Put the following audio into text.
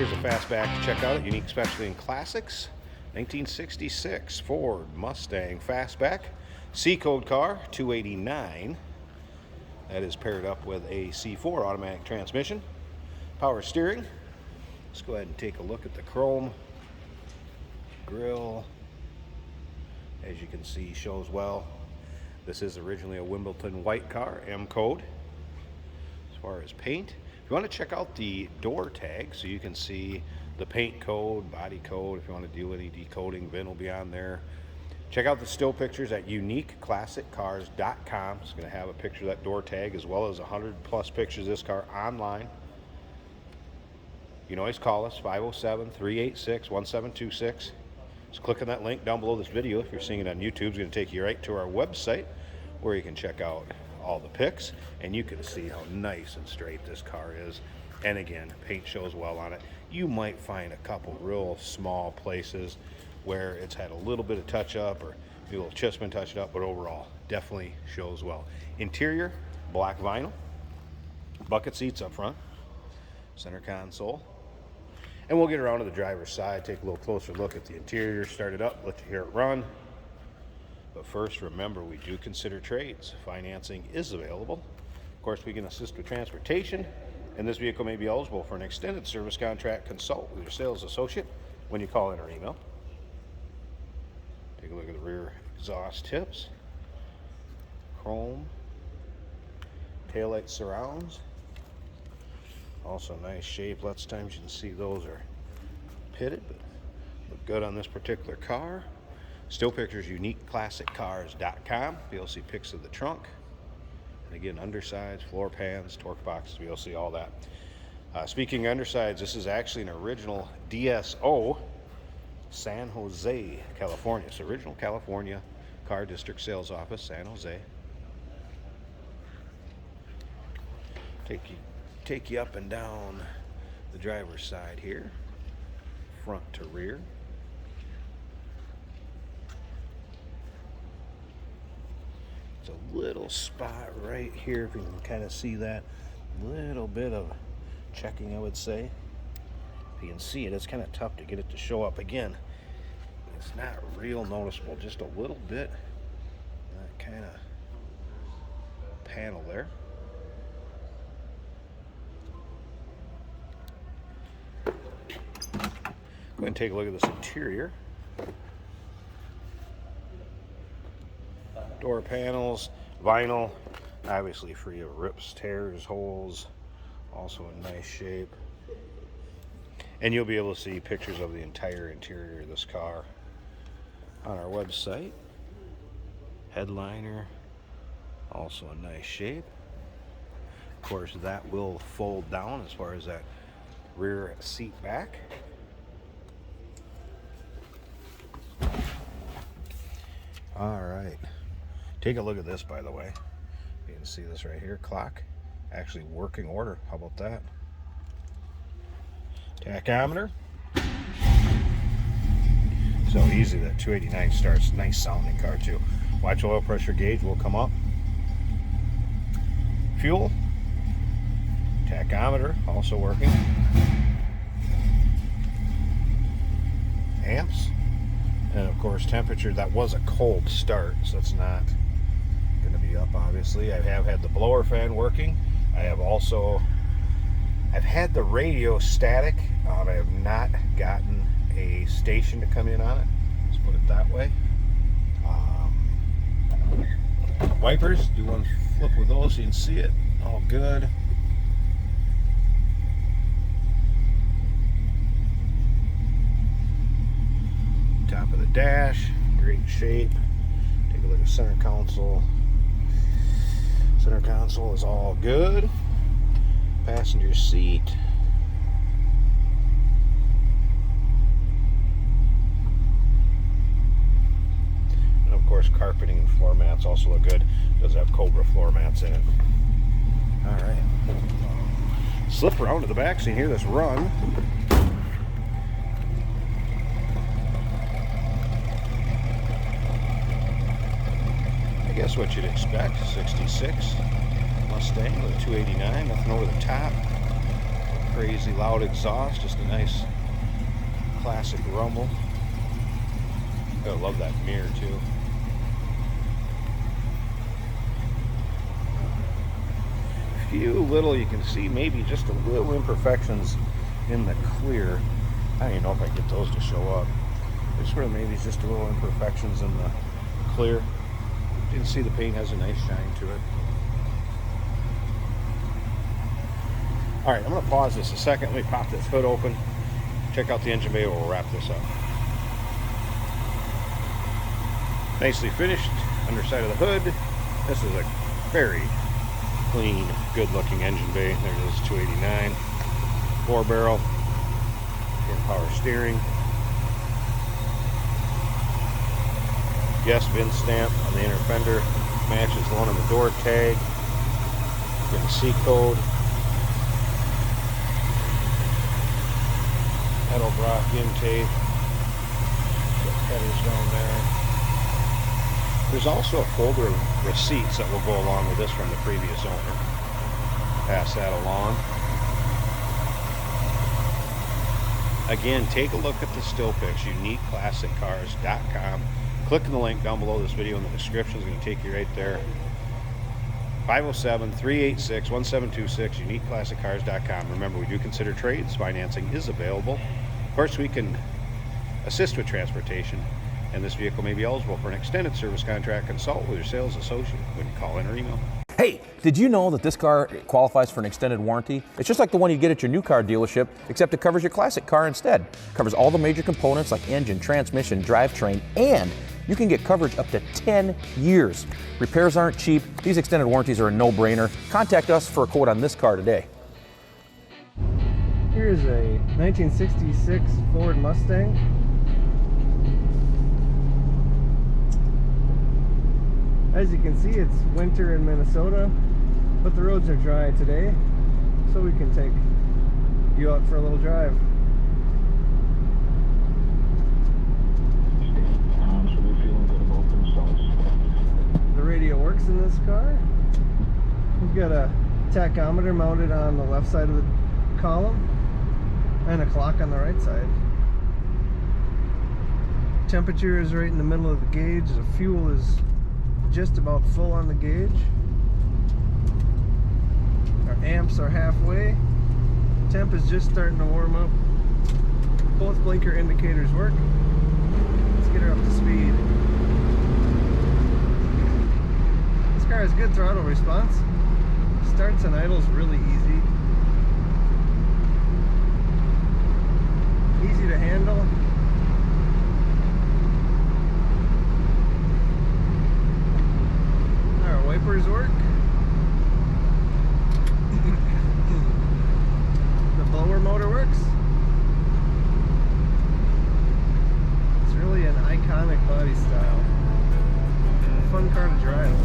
Here's a Fastback to check out. Unique specialty in classics. 1966 Ford Mustang Fastback. C-code car, 289. That is paired up with a C4 automatic transmission. Power steering. Let's go ahead and take a look at the chrome grille. As you can see, shows well. This is originally a Wimbledon white car, M code. As far as paint, if you want to check out the door tag so you can see the paint code, body code, if you want to do any decoding, VIN will be on there. Check out the still pictures at uniqueclassiccars.com. It's going to have a picture of that door tag as well as 100+ pictures of this car online. You can always call us, 507-386-1726. Just click on that link down below this video. If you're seeing it on YouTube, it's going to take you right to our website where you can check out all the pics and you can see how nice and straight this car is. And again, paint shows well on it. You might find a couple real small places where it's had a little bit of touch up or maybe a little chip's been touched up, but overall definitely shows well. Interior, black vinyl, bucket seats up front, center console. And we'll get around to the driver's side, take a little closer look at the interior, start it up, let you hear it run. But first, remember, we do consider trades. Financing is available. Of course, we can assist with transportation, and this vehicle may be eligible for an extended service contract. Consult with your sales associate when you call in or email. Take a look at the rear exhaust tips. Chrome. Taillight surrounds. Also nice shape. Lots of times you can see those are pitted, but look good on this particular car. Still pictures, uniqueclassiccars.com. Be able to see pics of the trunk. And again, undersides, floor pans, torque boxes, be able to see all that. Speaking of undersides, this is actually an original DSO, San Jose, California. It's original California Car District Sales Office, San Jose. Take you up and down the driver's side here, front to rear. It's a little spot right here, if you can kind of see that. Little bit of checking, I would say. If you can see it, it's kind of tough to get it to show up. Again, it's not real noticeable, just a little bit. That kind of panel there. Go ahead and take a look at this interior. Door panels, vinyl, obviously free of rips, tears, holes, also in nice shape. And you'll be able to see pictures of the entire interior of this car on our website. Headliner, also in nice shape. Of course, that will fold down as far as that rear seat back. All right, take a look at this, by the way. You can see this right here, clock, actually working order. How about that? Tachometer. So easy that 289 starts. Nice sounding car too. Watch oil pressure gauge will come up. Fuel. Tachometer also working. Amps. And of course, temperature. That was a cold start, so it's not going to be up, obviously. I have had the blower fan working. I've had the radio static. I have not gotten a station to come in on it. Let's put it that way. Wipers, do one flip with those so you can see it. All good. Top of the dash, great shape. Take a look at center console. Center console is all good. Passenger seat. And of course, carpeting and floor mats also look good. Does have Cobra floor mats in it. All right. Slip around to the back so you can hear this run. I guess what you'd expect, 66 Mustang with a 289, nothing over the top. crazy loud exhaust, just a nice classic rumble. I love that mirror too. A few little, you can see maybe just a little imperfections in the clear. I don't even know if I can get those to show up. There's where maybe just a little imperfections in the clear. You can see the paint has a nice shine to it. All right, I'm gonna pause this a second. Let me pop this hood open. Check out the engine bay. We'll wrap this up. Nicely finished underside of the hood. This is a very clean, good-looking engine bay. There it is, 289. 4-barrel. Power steering. Yes, VIN stamp on the inner fender. Matches the one on the door tag. Getting C code. Edelbrock intake. Got headers down there. There's also a folder of receipts that will go along with this from the previous owner. Pass that along. Again, take a look at the still pics, uniqueclassiccars.com. Click on the link down below this video in the description. It's going to take you right there. 507-386-1726, uniqueclassiccars.com. Remember, we do consider trades. Financing is available. Of course, we can assist with transportation, and this vehicle may be eligible for an extended service contract. Consult with your sales associate when you call in or email. Hey, did you know that this car qualifies for an extended warranty? It's just like the one you get at your new car dealership, except it covers your classic car instead. It covers all the major components like engine, transmission, drivetrain, and you can get coverage up to 10 years. Repairs aren't cheap. These extended warranties are a no-brainer. Contact us for a quote on this car today. Here's a 1966 Ford Mustang. As you can see, it's winter in Minnesota, but the roads are dry today, so we can take you out for a little drive. The radio works in this car. We've got a tachometer mounted on the left side of the column and a clock on the right side. Temperature is right in the middle of the gauge. The fuel is just about full on the gauge. Our amps are halfway. Temp is just starting to warm up. Both blinker indicators work. Let's get her up to speed. This car has good throttle response. Starts and idles really easy. Easy to handle. Wipers work. The blower motor works. It's really an iconic body style. A fun car to drive.